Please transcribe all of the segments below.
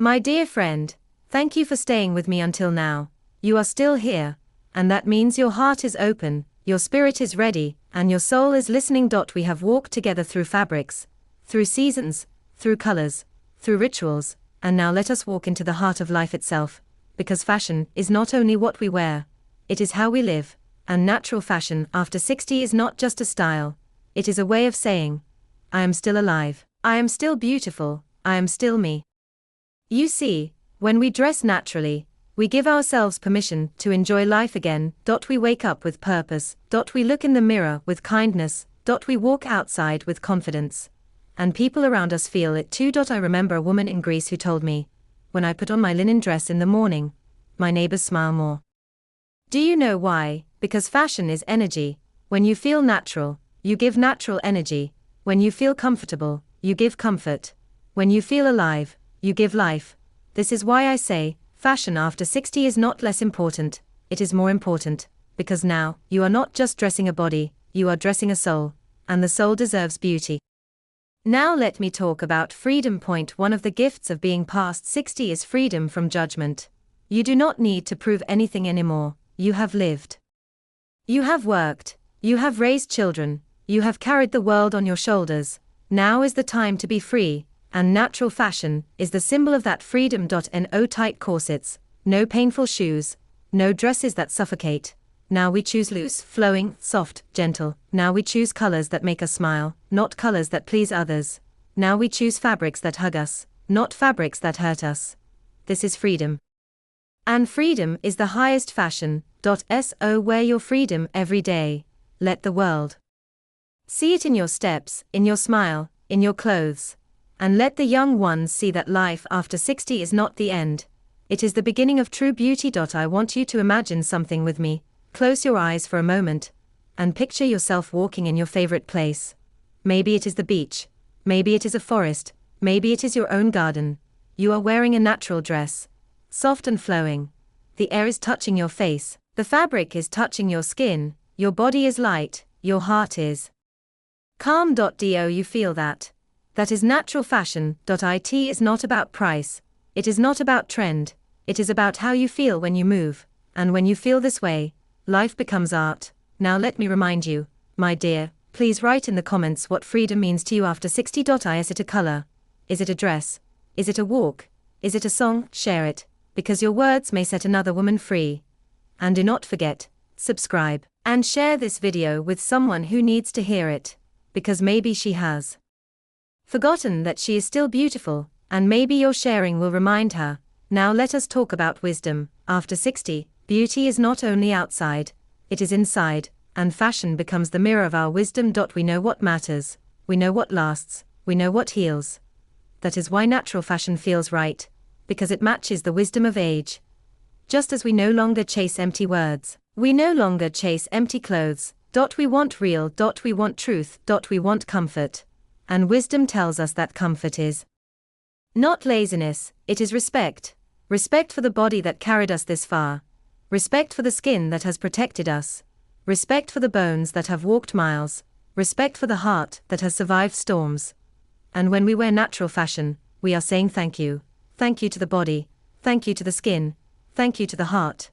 My dear friend, thank you for staying with me until now. You are still here, and that means your heart is open, your spirit is ready, and your soul is listening. We have walked together through fabrics, through seasons, through colors, through rituals, and now let us walk into the heart of life itself, because fashion is not only what we wear, it is how we live, and natural fashion after 60 is not just a style, it is a way of saying, I am still alive, I am still beautiful, I am still me. You see, when we dress naturally, we give ourselves permission to enjoy life again. We wake up with purpose. We look in the mirror with kindness. We walk outside with confidence. And people around us feel it too. I remember a woman in Greece who told me, when I put on my linen dress in the morning, my neighbors smile more. Do you know why? Because fashion is energy. When you feel natural, you give natural energy. When you feel comfortable, you give comfort. When you feel alive, you give life. This is why I say, fashion after 60 is not less important, it is more important, because now, you are not just dressing a body, you are dressing a soul, and the soul deserves beauty. Now let me talk about freedom. One of the gifts of being past 60 is freedom from judgment. You do not need to prove anything anymore, you have lived. You have worked, you have raised children, you have carried the world on your shoulders, now is the time to be free. And natural fashion is the symbol of that freedom. No tight corsets, no painful shoes, no dresses that suffocate. Now we choose loose, flowing, soft, gentle. Now we choose colors that make us smile, not colors that please others. Now we choose fabrics that hug us, not fabrics that hurt us. This is freedom. And freedom is the highest fashion. Wear your freedom every day. Let the world see it in your steps, in your smile, in your clothes. And let the young ones see that life after 60 is not the end. It is the beginning of true beauty. I want you to imagine something with me. Close your eyes for a moment, and picture yourself walking in your favorite place. Maybe it is the beach, maybe it is a forest, maybe it is your own garden. You are wearing a natural dress, soft and flowing. The air is touching your face, the fabric is touching your skin, your body is light, your heart is calm. You feel that? That is natural fashion. It is not about price, it is not about trend, it is about how you feel when you move, and when you feel this way, life becomes art. Now let me remind you, my dear, please write in the comments what freedom means to you after 60. Is it a color? Is it a dress? Is it a walk? Is it a song? Share it, because your words may set another woman free. And do not forget, subscribe, and share this video with someone who needs to hear it, because maybe she has forgotten that she is still beautiful, and maybe your sharing will remind her. Now let us talk about wisdom. After 60, beauty is not only outside, it is inside, and fashion becomes the mirror of our wisdom. We know what matters, we know what lasts, we know what heals. That is why natural fashion feels right, because it matches the wisdom of age. Just as we no longer chase empty words, we no longer chase empty clothes. We want real. We want truth. We want comfort. And wisdom tells us that comfort is not laziness, it is respect. Respect for the body that carried us this far. Respect for the skin that has protected us. Respect for the bones that have walked miles. Respect for the heart that has survived storms. And when we wear natural fashion, we are saying thank you. Thank you to the body. Thank you to the skin. Thank you to the heart.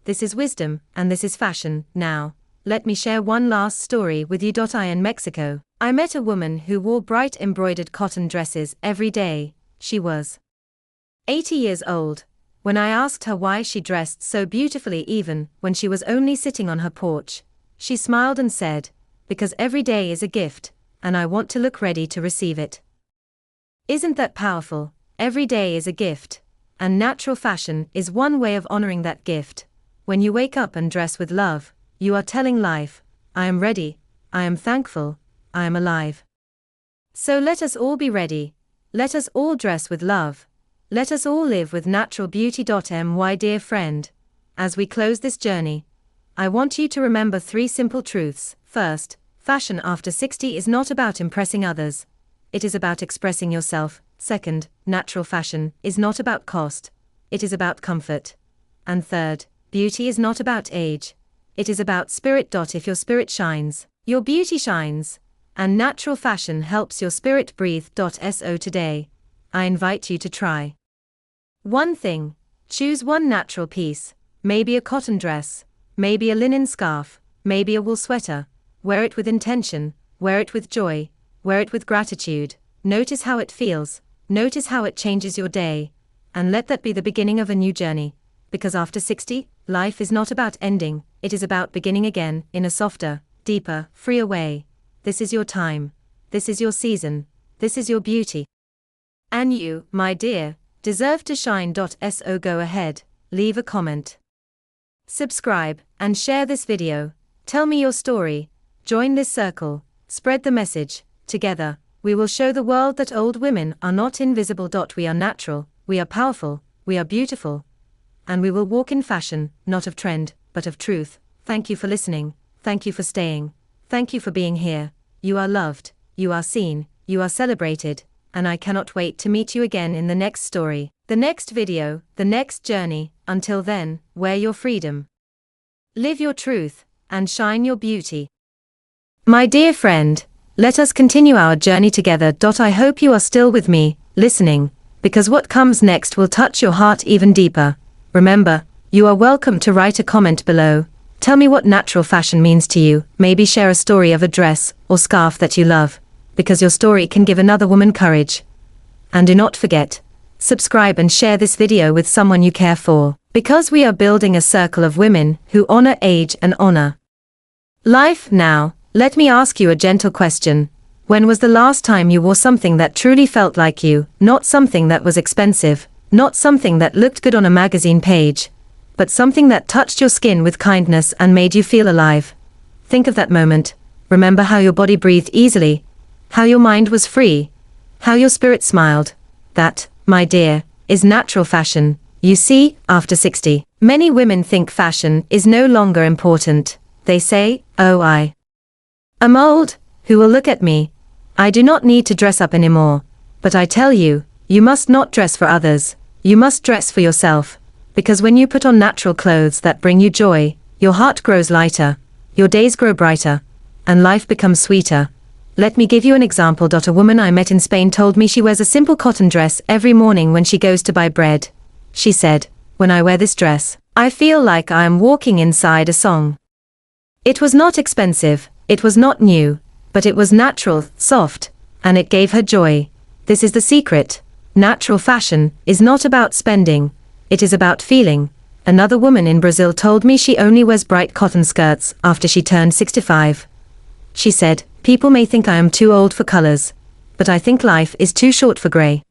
This is wisdom, and this is fashion. Now, let me share one last story with you. In Mexico, I met a woman who wore bright embroidered cotton dresses every day. She was 80 years old. When I asked her why she dressed so beautifully even when she was only sitting on her porch, she smiled and said, because every day is a gift, and I want to look ready to receive it. Isn't that powerful? Every day is a gift, and natural fashion is one way of honoring that gift. When you wake up and dress with love, you are telling life, I am ready, I am thankful, I am alive. So let us all be ready. Let us all dress with love. Let us all live with natural beauty. My dear friend, as we close this journey, I want you to remember 3 simple truths. First, fashion after 60 is not about impressing others. It is about expressing yourself. Second, natural fashion is not about cost. It is about comfort. And third, beauty is not about age. It is about spirit. If your spirit shines, your beauty shines. And natural fashion helps your spirit breathe. So today, I invite you to try One thing. Choose one natural piece. Maybe a cotton dress. Maybe a linen scarf. Maybe a wool sweater. Wear it with intention. Wear it with joy. Wear it with gratitude. Notice how it feels. Notice how it changes your day. And let that be the beginning of a new journey. Because after 60, life is not about ending, it is about beginning again, in a softer, deeper, freer way. This is your time. This is your season. This is your beauty. And you, my dear, deserve to shine. So go ahead, leave a comment. Subscribe, and share this video. Tell me your story. Join this circle. Spread the message. Together, we will show the world that old women are not invisible. We are natural, we are powerful, we are beautiful. And we will walk in fashion, not of trend, but of truth. Thank you for listening. Thank you for staying. Thank you for being here. You are loved, you are seen, you are celebrated, and I cannot wait to meet you again in the next story, the next video, the next journey. Until then, wear your freedom. Live your truth, and shine your beauty. My dear friend, let us continue our journey together. I hope you are still with me, listening, because what comes next will touch your heart even deeper. Remember, you are welcome to write a comment below. Tell me what natural fashion means to you. Maybe share a story of a dress or scarf that you love, because your story can give another woman courage. And do not forget, subscribe and share this video with someone you care for, because we are building a circle of women who honor age and honor life. Now, let me ask you a gentle question. When was the last time you wore something that truly felt like you, not something that was expensive? Not something that looked good on a magazine page, but something that touched your skin with kindness and made you feel alive. Think of that moment. Remember how your body breathed easily, how your mind was free, how your spirit smiled. That, my dear, is natural fashion. You see, after 60, many women think fashion is no longer important. They say, oh, I am old, who will look at me? I do not need to dress up anymore. But I tell you, you must not dress for others. You must dress for yourself. Because when you put on natural clothes that bring you joy, your heart grows lighter, your days grow brighter, and life becomes sweeter. Let me give you an example. A woman I met in Spain told me she wears a simple cotton dress every morning when she goes to buy bread. She said, when I wear this dress, I feel like I am walking inside a song. It was not expensive, it was not new, but it was natural, soft, and it gave her joy. This is the secret. Natural fashion is not about spending, it is about feeling. Another woman in Brazil told me she only wears bright cotton skirts after she turned 65. She said, people may think I am too old for colors, but I think life is too short for gray.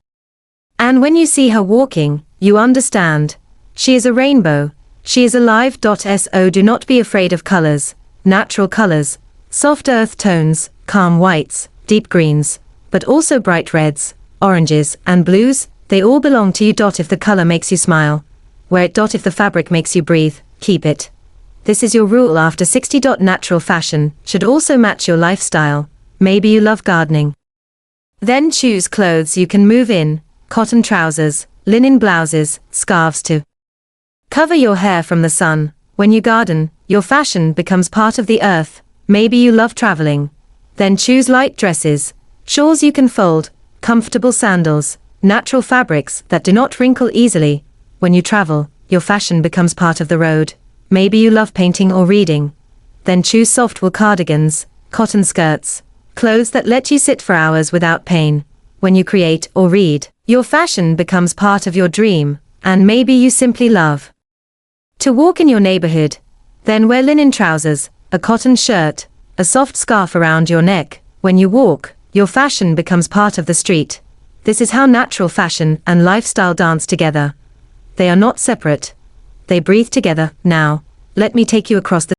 And when you see her walking, you understand. She is a rainbow. She is alive. So do not be afraid of colors. Natural colors, soft earth tones, calm whites, deep greens, but also bright reds, oranges, and blues, they all belong to you. If the color makes you smile, wear it. If the fabric makes you breathe, keep it. This is your rule after 60. Natural fashion should also match your lifestyle. Maybe you love gardening. Then choose clothes you can move in, cotton trousers, linen blouses, scarves to cover your hair from the sun. When you garden, your fashion becomes part of the earth. Maybe you love traveling. Then choose light dresses, shawls you can fold, comfortable sandals, natural fabrics that do not wrinkle easily. When you travel, your fashion becomes part of the road. Maybe you love painting or reading. Then choose soft wool cardigans, cotton skirts, clothes that let you sit for hours without pain. When you create or read, your fashion becomes part of your dream, and maybe you simply love to walk in your neighborhood. Then wear linen trousers, a cotton shirt, a soft scarf around your neck. When you walk, your fashion becomes part of the street. This is how natural fashion and lifestyle dance together. They are not separate. They breathe together. Now, let me take you across the